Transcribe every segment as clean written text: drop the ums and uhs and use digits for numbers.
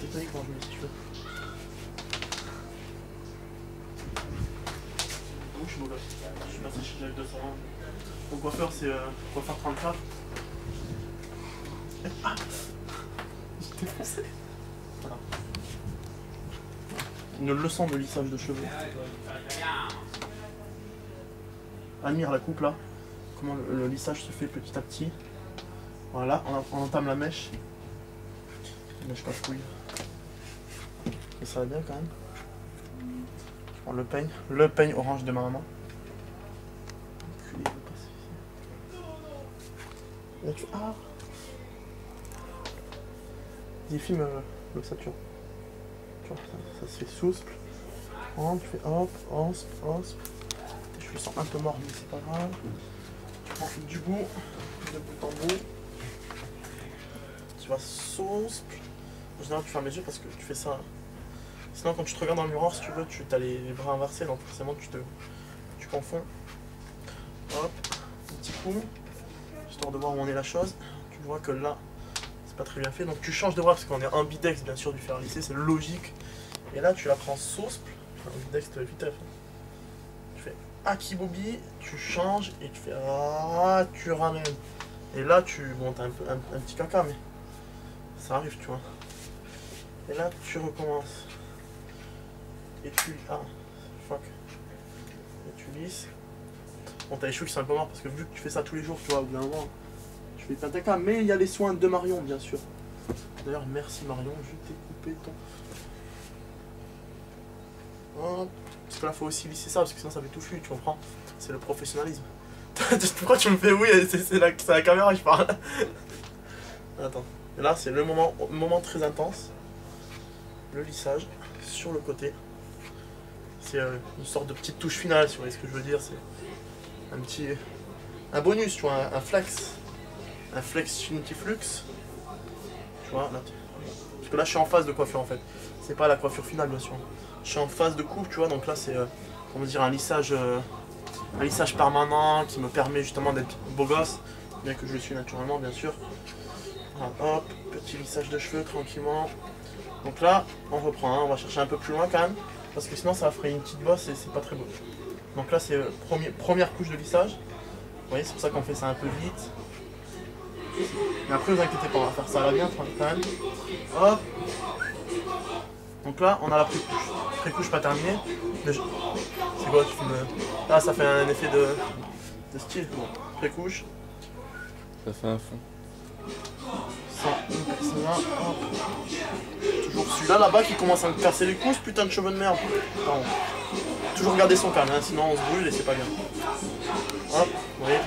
tectonique quand je mets les cheveux. Moi je suis beau gosse. Je suis passé chez Jacques 201. Mon coiffeur c'est coiffeur 34. Ah, j'ai défoncé. Voilà. Une leçon de lissage de cheveux. Admire la coupe là. Comment le lissage se fait petit à petit. Voilà, on entame la mèche. Mèche casse-couille. Et ça va bien quand même. Je prends le peigne orange de ma maman. Là tu... Ah. Il filme l'ossature. Tu vois, ça se fait souple. Tu fais hop, hop, hop. Je me sens un peu mort, mais c'est pas grave. Tu prends du bout, de bout en bout. Tu vas souple. En général, tu fermes les yeux parce que tu fais ça. Sinon, quand tu te regardes dans le miroir, si tu veux, tu as les bras inversés, donc forcément, tu confonds. Hop, un petit coup, histoire de voir où on est la chose. Tu vois que là, c'est pas très bien fait, donc tu changes de bras parce qu'on est ambidex, bien sûr, du fer lissé, c'est logique. Et là, tu la prends souple. Ambidex, vite fait. Tu fais akibobi, tu changes et tu fais ah, tu ramènes. Et là, bon, t'as un petit caca, mais ça arrive, tu vois. Et là, tu recommences. Et tu... Ah, fuck. Et tu lisses. Bon, t'as les cheveux qui sont un peu morts parce que vu que tu fais ça tous les jours, tu vois, au bout d'un moment, tu fais plein de caca. Mais il y a les soins de Marion, bien sûr. D'ailleurs, merci Marion, je t'ai coupé ton... Hop. Parce que là, faut aussi lisser ça parce que sinon ça fait tout flu, tu comprends? C'est le professionnalisme. Pourquoi tu me fais oui? C'est la caméra, je parle. Attends. Et là, c'est le moment très intense. Le lissage sur le côté. C'est une sorte de petite touche finale, si vous voyez ce que je veux dire. C'est un bonus, tu vois, un flex. Un flex Unity Flux. Tu vois, là. Parce que là, je suis en phase de coiffure en fait. C'est pas la coiffure finale, bien sûr. Je suis en phase de coupe, tu vois, donc là, c'est comment dire, un lissage permanent qui me permet justement d'être beau gosse, bien que je le suis naturellement, bien sûr. Voilà, hop, petit lissage de cheveux tranquillement. Donc là, on reprend, hein, on va chercher un peu plus loin quand même, parce que sinon ça ferait une petite bosse et c'est pas très beau. Donc là, c'est première couche de lissage. Vous voyez, c'est pour ça qu'on fait ça un peu vite. Mais après, vous inquiétez pas, on va faire ça à la bien, quand même. Hop. Donc là, on a la pré-couche. Pré-couche pas terminée. C'est quoi, tu filmes? Là, ça fait un effet de style. Bon, pré-couche. Ça fait un fond. Là, toujours celui-là là-bas qui commence à me casser les couilles, putain de cheveux de merde. Pardon. Toujours garder son calme, hein, sinon on se brûle et c'est pas bien. Hop, vous voyez.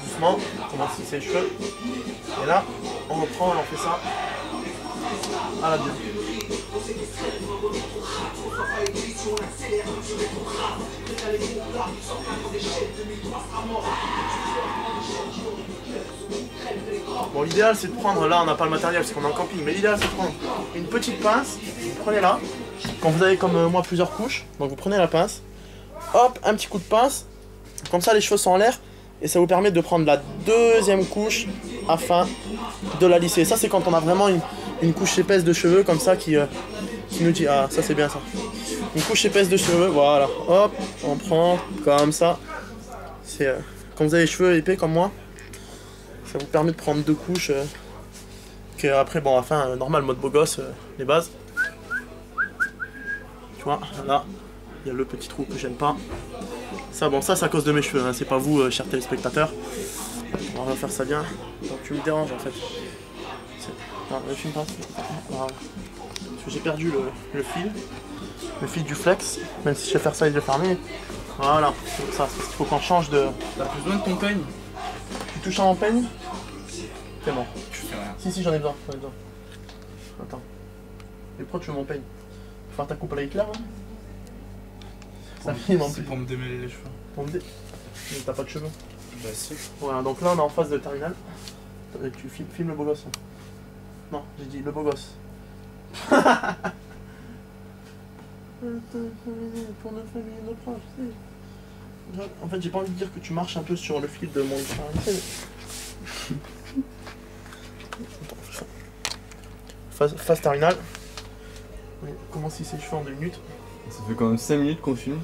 Doucement, on commence à lisser les cheveux. Et là, on reprend, on fait ça à la bien. Bon, l'idéal c'est de prendre, là on n'a pas le matériel parce qu'on est en camping, mais l'idéal c'est de prendre une petite pince, vous prenez là, quand vous avez comme moi plusieurs couches, donc vous prenez la pince, hop, un petit coup de pince, comme ça les cheveux sont en l'air, et ça vous permet de prendre la deuxième couche afin de la lisser. Ça c'est quand on a vraiment une couche épaisse de cheveux comme ça qui nous dit, ah ça c'est bien ça. Une couche épaisse de cheveux, voilà, hop, on prend comme ça. C'est quand vous avez les cheveux épais comme moi, ça vous permet de prendre deux couches. Que après, bon, enfin, normal, mode beau gosse, les bases. Tu vois, là, il y a le petit trou que j'aime pas. Ça, bon, ça, c'est à cause de mes cheveux, hein, c'est pas vous, chers téléspectateurs. On va faire ça bien. Donc, tu me déranges en fait. Non, je filme pas. Voilà. Parce que j'ai perdu le fil du flex, même si je sais faire ça les yeux fermés. Voilà, c'est ça, il faut qu'on change de. T'as besoin de ton peigne? Tu touches à mon peigne? C'est bon. Je fais rien. Si, j'en ai besoin, Attends. Et pourquoi tu veux mon peigne? Faut faire ta coupe à la Hitler, hein? Ça filme en plus. C'est pour me démêler les cheveux. Pour me dé... Mais t'as pas de cheveux. Bah si. Voilà, donc là on est en phase de terminale. Tu filmes le beau gosse. Non, j'ai dit le beau gosse. Pour notre famille, nos proches, en fait, j'ai pas envie de dire que tu marches un peu sur le fil de mon phase terminale. Oui, comment si ses cheveux en 2 minutes? Ça fait quand même 5 minutes qu'on filme.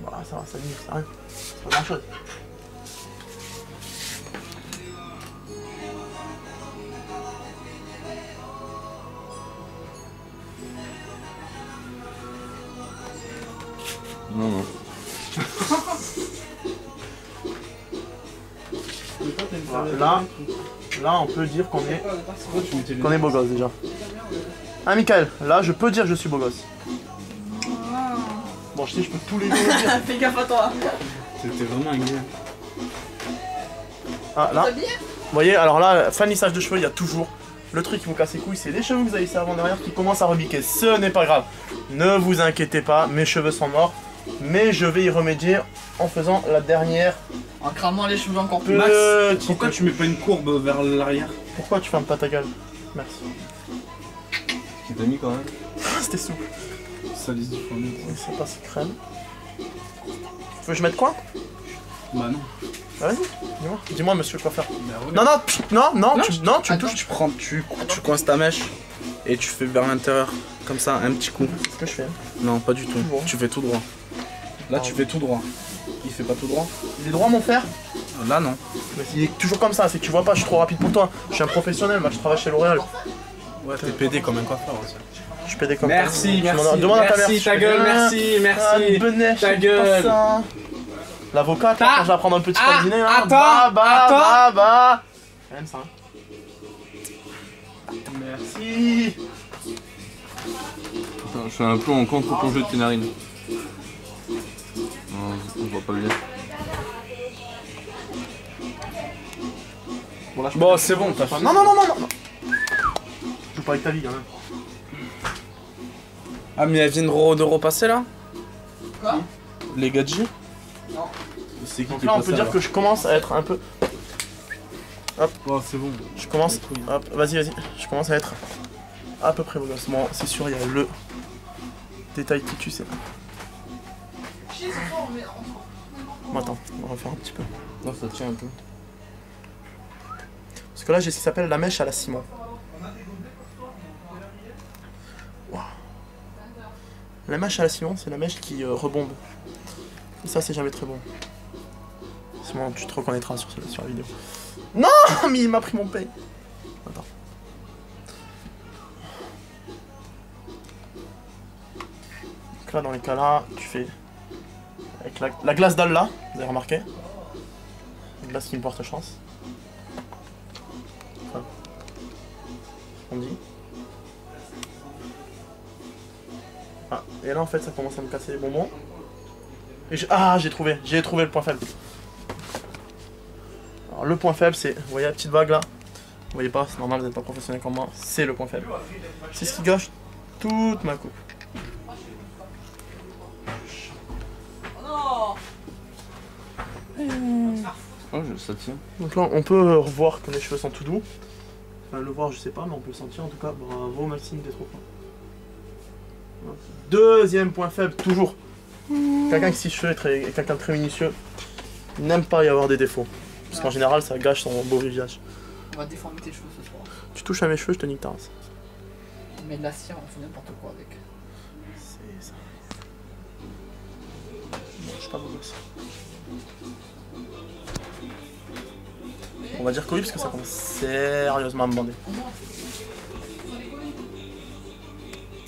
Voilà, ça va, 5 minutes, c'est rien. C'est pas grand chose. Non, non. Là, on peut dire qu'on est beau gosse déjà. Ah, Michael, là, je peux dire que je suis beau gosse. Bon, je sais, je peux tous les deux le dire. Fais gaffe à toi. C'était vraiment un gars. Ah, là. Vous voyez, alors là, fin de lissage de cheveux, il y a toujours le truc qui vous casse les couilles, c'est les cheveux que vous avez laissés avant derrière qui commencent à rebiquer. Ce n'est pas grave. Ne vous inquiétez pas, mes cheveux sont morts. Mais je vais y remédier en faisant la dernière. En cramant les cheveux encore plus. Max, Petite... pourquoi tu mets pas une courbe vers l'arrière? Pourquoi tu fermes pas ta gueule? Merci. Tu t'as mis quand même. C'était souple. Ça lisse du fond. C'est pas si crème. Tu veux que je mette quoi? Bah non. Bah vas-y, dis-moi. Dis-moi, monsieur le coiffeur. Bah ouais. Non, tu me touches. Tu coinces ta mèche et tu fais vers l'intérieur. Comme ça, un petit coup. C'est ce que je fais. Non, pas du tout. Bon. Tu fais tout droit. Là, tu fais tout droit. Il fait pas tout droit? Il est droit, mon frère? Là, non. Mais il est toujours comme ça, c'est que tu vois pas, je suis trop rapide pour toi. Je suis un professionnel, moi je travaille chez L'Oréal. Ouais, t'es pédé comme un coiffeur aussi. Je suis pédé comme Merci, toi. merci. Demande à ta mère. Merci, ta gueule, merci, merci. Benet, Ta gueule. L'avocat, quand je vais prendre un petit Ah, dîner, hein. attends, Bah. Elle aime ça. Merci. Attends, je fais un plomb en contre-plongée de tes narines. Non, on voit pas bien. Bon, c'est bon, t'as fait. Non. Je joue pas avec ta vie, quand même. Ah, mais elle vient de repasser là? Quoi? Les gadgets? Non. C'est qui Donc qui là, on passe peut dire là? que je commence à être un peu. Oh, c'est bon. Je commence. Hop, vas-y. Je commence à être à peu près beau gosse. Bon, c'est sûr, il y a le détail qui tue, c'est. Bon, attends, on va refaire un petit peu. Non, ça tient un peu. Parce que là, j'ai ce qui s'appelle la mèche à la Simon. Wow. La mèche à la Simon, c'est la mèche qui rebombe. Et ça, c'est jamais très bon. Simon, tu te reconnaîtras sur la vidéo. Non, mais il m'a pris mon paye. Attends. Donc là, dans les cas là, tu fais avec la glace d'Allah, vous avez remarqué. La glace qui me porte chance. Enfin, on dit. Ah, et là en fait ça commence à me casser les bonbons. Et j'ai trouvé le point faible. Alors le point faible c'est, vous voyez la petite vague là? Vous voyez pas, c'est normal, vous n'êtes pas professionnel comme moi, c'est le point faible. C'est ce qui gâche toute ma coupe. Oh, ça tient. Donc là on peut revoir que mes cheveux sont tout doux. Enfin le voir je sais pas mais on peut le sentir en tout cas. Bravo Maxime, t'es trop fort. Deuxième point faible, toujours. Quelqu'un qui ses cheveux est quelqu'un de très minutieux n'aime pas y avoir des défauts. Parce qu'en général ça gâche son beau visage. On va déformer tes cheveux ce soir. Tu touches à mes cheveux, je te nique ta race. On met de la cire, on fait n'importe quoi avec. C'est ça. Non, je suis pas beau gosse. On va dire que oui parce que ça commence sérieusement à me bander.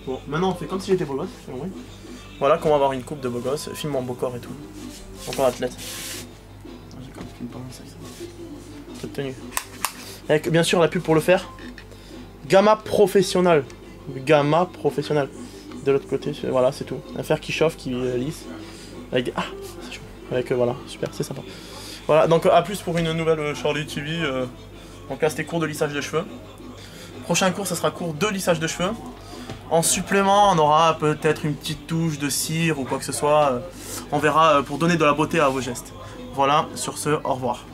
Bon, maintenant on fait comme si j'étais beau gosse, selon moi. Voilà qu'on va avoir une coupe de beau gosse, film en beau corps et tout. Encore athlète. J'ai quand même fait une pendant ça. Cette tenue. Avec bien sûr la pub pour le faire. Gamma professionnel. Gamma professionnel. De l'autre côté, voilà, c'est tout. Un fer qui chauffe, qui lisse. Avec. Ah, c'est chaud. Avec, voilà, super, c'est sympa. Voilà, donc à plus pour une nouvelle Charlie TV. Donc là, c'était cours de lissage de cheveux. Prochain cours, ça sera cours de lissage de cheveux. En supplément, on aura peut-être une petite touche de cire ou quoi que ce soit. On verra pour donner de la beauté à vos gestes. Voilà, sur ce, au revoir.